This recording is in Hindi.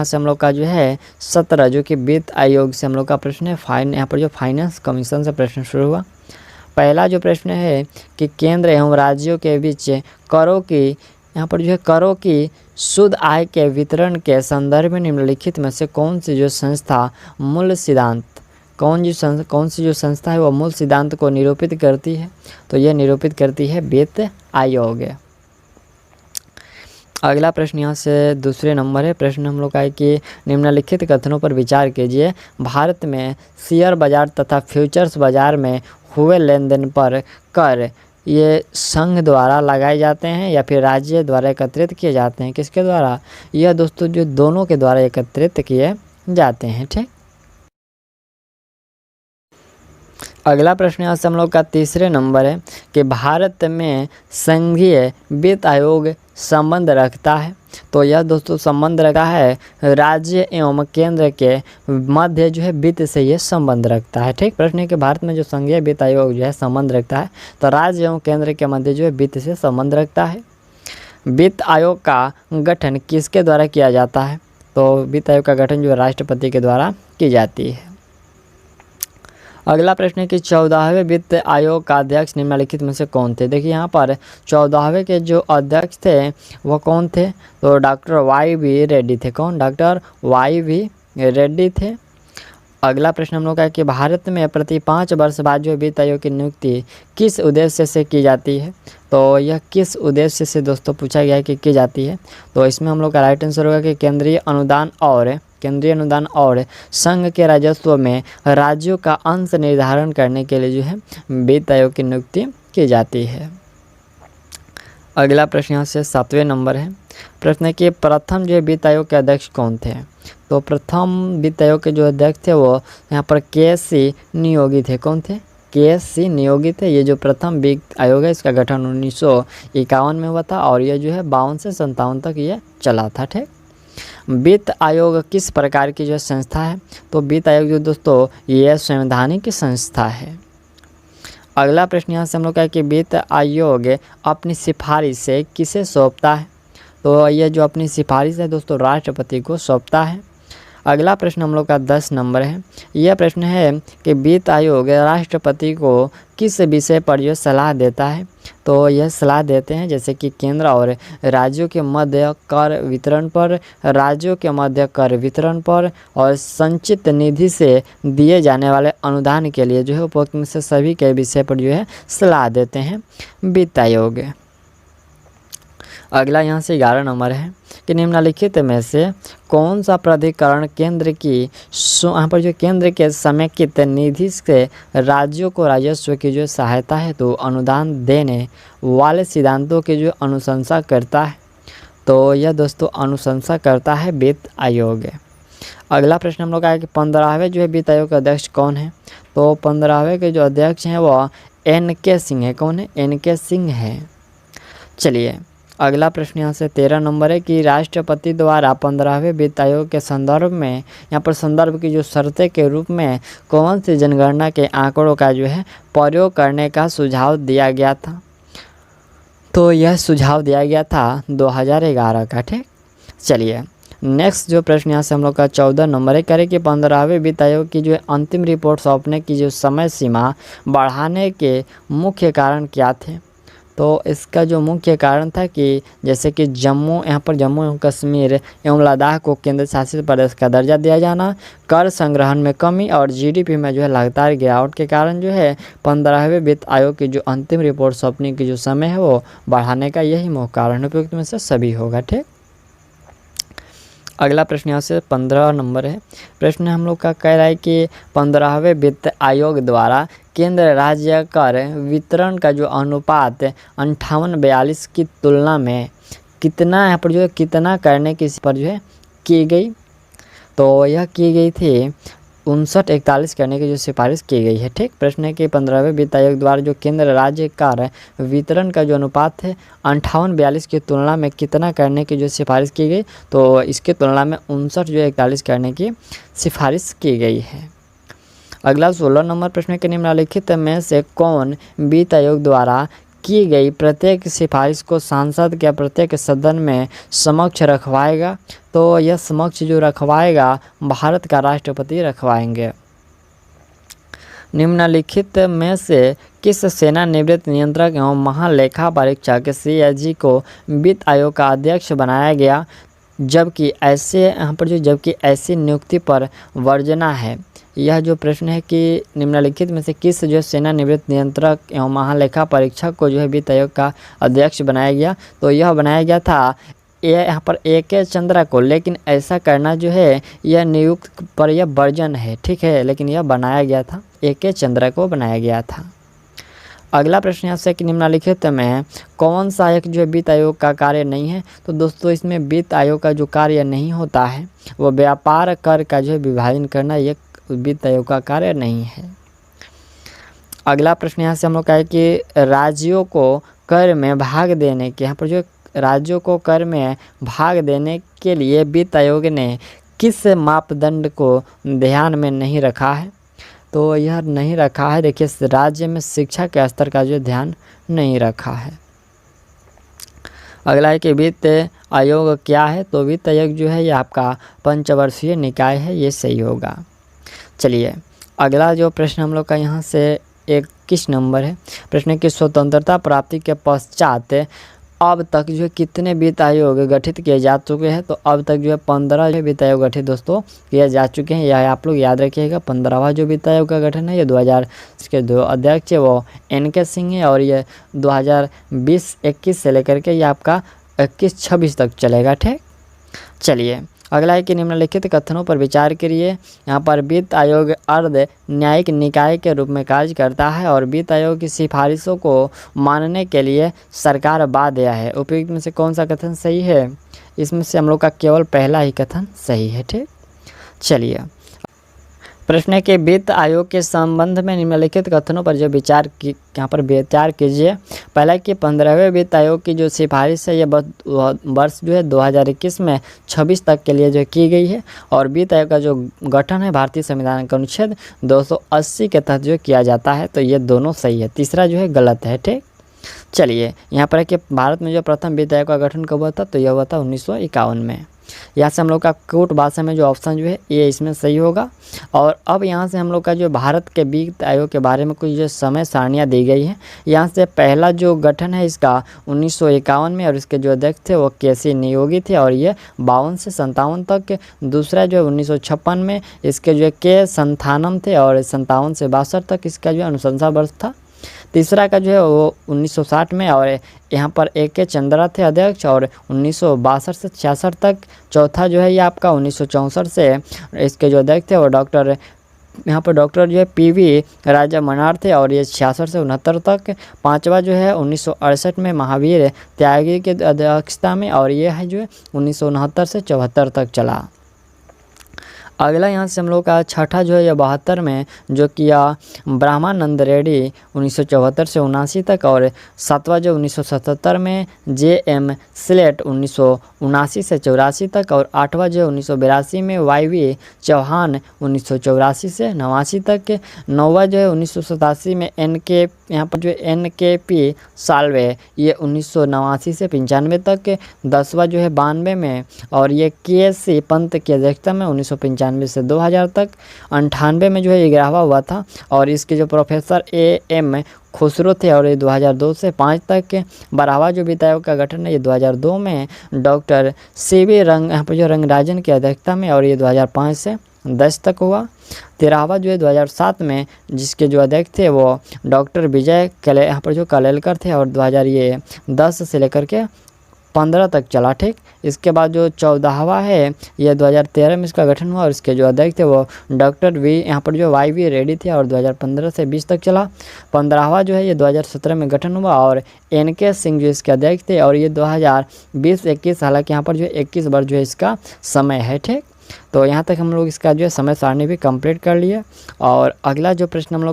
से हम लोग का जो है 17 जो कि वित्त आयोग से हम लोग का प्रश्न है। यहाँ पर जो फाइनेंस कमीशन से प्रश्न शुरू हुआ। पहला जो प्रश्न है कि केंद्र एवं राज्यों के बीच करों की, यहाँ पर जो है करों की शुद्ध आय के वितरण के संदर्भ में निम्नलिखित में से कौन सी जो संस्था मूल सिद्धांत, कौन सी जो संस्था है वो मूल सिद्धांत को निरूपित करती है? तो यह निरूपित करती है वित्त आयोग। अगला प्रश्न यहाँ से दूसरे नंबर है। प्रश्न हम लोग का है कि निम्नलिखित कथनों पर विचार कीजिए। भारत में शेयर बाजार तथा फ्यूचर्स बाजार में हुए लेन देन पर कर ये संघ द्वारा लगाए जाते हैं या फिर राज्य द्वारा एकत्रित किए जाते हैं? किसके द्वारा? यह दोस्तों जो दोनों के द्वारा एकत्रित किए जाते हैं। ठीक, अगला प्रश्न यहाँ से हम लोग का तीसरे नंबर है कि भारत में संघीय वित्त आयोग संबंध रखता है। तो यह दोस्तों संबंध रखता है राज्य एवं केंद्र के मध्य जो है वित्त से ये संबंध रखता है। ठीक, प्रश्न है कि भारत में जो संघीय वित्त आयोग जो है संबंध रखता है, तो राज्य एवं केंद्र के मध्य जो है वित्त से संबंध रखता है। वित्त आयोग का गठन किसके द्वारा किया जाता है? तो वित्त आयोग का गठन जो है राष्ट्रपति के द्वारा की जाती है। अगला प्रश्न है कि 14वें वित्त आयोग का अध्यक्ष निम्नलिखित में से कौन थे? देखिए यहाँ पर 14वें के जो अध्यक्ष थे वो कौन थे? तो डॉक्टर वाई.वी. रेड्डी थे। कौन? डॉक्टर वाई.वी. रेड्डी थे। अगला प्रश्न हम लोग का है कि भारत में प्रति 5 वर्ष बाद जो वित्त आयोग की नियुक्ति किस उद्देश्य से की जाती है? तो यह किस उद्देश्य से दोस्तों पूछा गया है कि की जाती है? तो इसमें हम लोग का राइट आंसर होगा कि केंद्रीय अनुदान और संघ के राजस्व में राज्यों का अंश निर्धारण करने के लिए जो है वित्त आयोग की नियुक्ति की जाती है। अगला प्रश्न यहाँ से 7वें नंबर है। प्रश्न है कि प्रथम जो वित्त आयोग के अध्यक्ष कौन थे? तो प्रथम वित्त आयोग के जो अध्यक्ष थे वो यहाँ पर के.सी. नियोगी थे। कौन थे? के.सी. नियोगी थे। ये जो प्रथम वित्त आयोग है इसका गठन 1951 में हुआ था और ये जो है 52 से 57 तक ये चला था। ठीक, वित्त आयोग किस प्रकार की जो संस्था है? तो वित्त आयोग जो दोस्तों ये संवैधानिक संस्था है। अगला प्रश्न यहाँ से हम लोग का है कि वित्त आयोग अपनी सिफारिश से किसे सौंपता है? तो यह जो अपनी सिफारिश है दोस्तों राष्ट्रपति को सौंपता है। अगला प्रश्न हम लोग का 10 नंबर है। यह प्रश्न है कि वित्त आयोग राष्ट्रपति को किस विषय पर जो सलाह देता है? तो यह सलाह देते हैं जैसे कि केंद्र और राज्यों के मध्य कर वितरण पर, राज्यों के मध्य कर वितरण पर और संचित निधि से दिए जाने वाले अनुदान के लिए जो है उपरोक्त में से सभी के विषय पर जो है सलाह देते हैं वित्त आयोग। अगला यहाँ से 11 नंबर है कि निम्नलिखित में से कौन सा प्राधिकरण केंद्र की यहाँ पर जो केंद्र के समेकित निधि से राज्यों को राजस्व की जो सहायता है तो अनुदान देने वाले सिद्धांतों की जो अनुशंसा करता है? तो यह दोस्तों अनुशंसा करता है वित्त आयोग। अगला प्रश्न हम लोग का है कि 15वें जो है वित्त आयोग के अध्यक्ष कौन है? तो 15वें के जो अध्यक्ष हैं वो N.K. सिंह है। कौन है? N.K. सिंह है। चलिए अगला प्रश्न यहाँ से 13 नंबर है कि राष्ट्रपति द्वारा 15वें वित्त आयोग के संदर्भ में, यहाँ पर संदर्भ की जो शर्तें के रूप में कौन सी जनगणना के आंकड़ों का जो है प्रयोग करने का सुझाव दिया गया था? तो यह सुझाव दिया गया था 2011 का। ठीक, चलिए नेक्स्ट जो प्रश्न यहाँ से हम लोग का 14 नंबर है करें कि 15वें वित्त आयोग की जो अंतिम रिपोर्ट सौंपने की जो समय सीमा बढ़ाने के मुख्य कारण क्या थे? तो इसका जो मुख्य कारण था कि जैसे कि यहाँ पर जम्मू एवं कश्मीर एवं लद्दाख को केंद्र शासित प्रदेश का दर्जा दिया जाना, कर संग्रहण में कमी और जीडीपी में जो है लगातार गिरावट के कारण जो है 15वें वित्त आयोग की जो अंतिम रिपोर्ट सौंपने की जो समय है वो बढ़ाने का यही मुख्य कारण उपयुक्त में से सभी होगा। ठीक, अगला प्रश्न यहाँ से 15 नंबर है। प्रश्न हम लोग का कह रहा है कि 15वें वित्त आयोग द्वारा केंद्र राज्य कर वितरण का जो अनुपात 58-42 की तुलना में कितना यहाँ पर जो है कितना करने की पर जो है की गई? तो यह की गई थी 59-41 करने की जो सिफारिश की गई है। ठीक, प्रश्न है कि 15वें वित्त आयोग द्वारा जो केंद्र राज्य कर वितरण का जो अनुपात है 58-42 की तुलना में कितना करने की जो सिफारिश की गई? तो इसके तुलना में 59-41 करने की सिफारिश की गई है। अगला 16 नंबर प्रश्न के निम्नलिखित में से कौन वित्त आयोग द्वारा की गई प्रत्येक सिफारिश को सांसद के प्रत्येक सदन में समक्ष रखवाएगा? तो यह समक्ष जो रखवाएगा भारत का राष्ट्रपति रखवाएंगे। निम्नलिखित में से किस सेनानिवृत्त नियंत्रक एवं महालेखा परीक्षक CAG को वित्त आयोग का अध्यक्ष बनाया गया, जबकि ऐसी नियुक्ति पर वर्जना है? यह जो प्रश्न है कि निम्नलिखित में से किस जो सेनानिवृत्त नियंत्रक एवं महालेखा परीक्षक को जो है वित्त आयोग का अध्यक्ष बनाया गया, तो यह बनाया गया था यहाँ पर AK चंद्रा को। लेकिन ऐसा करना जो है यह नियुक्त पर यह वर्जन है, ठीक है, लेकिन यह बनाया गया था, AK चंद्रा को बनाया गया था। अगला प्रश्न यहाँ से कि निम्नलिखित में कौन सा एक जो वित्त आयोग का कार्य नहीं है? तो दोस्तों इसमें वित्त आयोग का जो कार्य नहीं होता है वो व्यापार कर का जो है विभाजन करना, ये वित्त आयोग का कार्य नहीं है। अगला प्रश्न यहाँ से हम लोग का है कि राज्यों को कर में भाग देने के यहाँ पर जो राज्यों को कर में भाग देने के लिए वित्त आयोग ने किस मापदंड को ध्यान में नहीं रखा है? तो यह नहीं रखा है, देखिए, राज्य में शिक्षा के स्तर का जो ध्यान नहीं रखा है। अगला है कि वित्त आयोग क्या है? तो वित्त आयोग जो है ये आपका पंचवर्षीय निकाय है, ये सही होगा। चलिए अगला जो प्रश्न हम लोग का यहाँ से 21 नंबर है। प्रश्न की स्वतंत्रता प्राप्ति के पश्चात अब तक जो है कितने वित्त आयोग गठित किए जा चुके हैं? तो अब तक जो है 15 जो वित्त आयोग गठित दोस्तों किए जा चुके हैं। यह आप लोग याद रखिएगा। 15वां जो वित्त आयोग का गठन है ये 2000 के जो अध्यक्ष है वो NK सिंह है, और ये 2020-21 से लेकर के ये आपका 21-26 तक चलेगा, ठीक। चलिए अगला है कि निम्नलिखित कथनों पर विचार करिए। यहाँ पर वित्त आयोग अर्ध न्यायिक निकाय के रूप में कार्य करता है और वित्त आयोग की सिफारिशों को मानने के लिए सरकार बाध्य है। उपयुक्त में से कौन सा कथन सही है? इसमें से हम लोग का केवल पहला ही कथन सही है, ठीक। चलिए प्रश्न के वित्त आयोग के संबंध में निम्नलिखित कथनों पर जो यहाँ पर विचार कीजिए। पहला कि 15वें वित्त आयोग की जो सिफारिश है ये वर्ष जो है 2021 में 26 तक के लिए जो की गई है, और वित्त आयोग का जो गठन है भारतीय संविधान के अनुच्छेद 280 के तहत जो किया जाता है। तो ये दोनों सही है, तीसरा जो है गलत है, ठीक। चलिए यहाँ पर है कि भारत में जो प्रथम वित्त आयोग का गठन कब हुआ था? तो यह हुआ था 1951 में। यहाँ से हम लोग का कोट भाषा में जो ऑप्शन जो है ये इसमें सही होगा। और अब यहाँ से हम लोग का जो भारत के वित्त आयोग के बारे में कुछ जो समय सारणियाँ दी गई हैं। यहाँ से पहला जो गठन है इसका 1951 में, और इसके जो अध्यक्ष थे वो KC नियोगी थे, और ये 52 से 57 तक। दूसरा जो है 1956 में, इसके जो K संथानम थे, और 57 से 62 तक इसका जो अनुशंसा वर्ष था। तीसरा का जो है वो 1960 में, और यहाँ पर AK चंद्रा थे अध्यक्ष, और 1962 से 66 तक। चौथा जो है ये आपका 1964 से इसके जो अध्यक्ष थे वो यहाँ पर डॉक्टर जो है PV राजा मनार थे, और ये 66 से 69 तक। पांचवा जो है 1968 में महावीर त्यागी के अध्यक्षता में, और ये है जो है 1969 से 74 तक चला। अगला यहाँ से हम लोग का छठा जो है ये 72 में जो किया ब्रह्मानंद रेड्डी 1974 से 79 तक, और सातवां जो 1977 में JM स्लेट 1979 से 84 तक, और आठवां जो 1982 में YV चौहान 1984 से 89 तक। नौवां जो है 1987 में यहाँ पर जो NKP साल्वे ये 1989 से 95 तक। 10वां जो है 92 में, और ये KSC पंत की अध्यक्षता में 1995 से 2000 तक। 98 में जो है 11वां हुआ था, और इसके जो प्रोफेसर AM खुसरो थे, और ये 2002 से 5 तक। 12वां जो वित्त आयोग का गठन है ये 2002 में डॉक्टर CV यहाँ पर जो रंगराजन की अध्यक्षता में, और ये 2005 से 10 तक हुआ। 13वां जो है 2007 में, जिसके जो अध्यक्ष थे वो डॉक्टर विजय यहाँ पर जो कलेलकर थे, और 2010 से लेकर के 15 तक चला, ठीक। इसके बाद जो 14वां है ये 2013 में इसका गठन हुआ, और इसके जो अध्यक्ष थे वो डॉक्टर यहाँ पर जो YV रेड्डी थे, और 2015 से 20 तक चला। 15वां जो है ये 2017 में गठन हुआ, और NK सिंह जो इसके अध्यक्ष थे, और ये 2020-21 हालांकि यहाँ पर जो 21 वर्ष जो है इसका समय है, ठीक। तो यहाँ तक हम लोग इसका जो है समय सारणी भी कंप्लीट कर लिए। और अगला जो प्रश्न हम लोग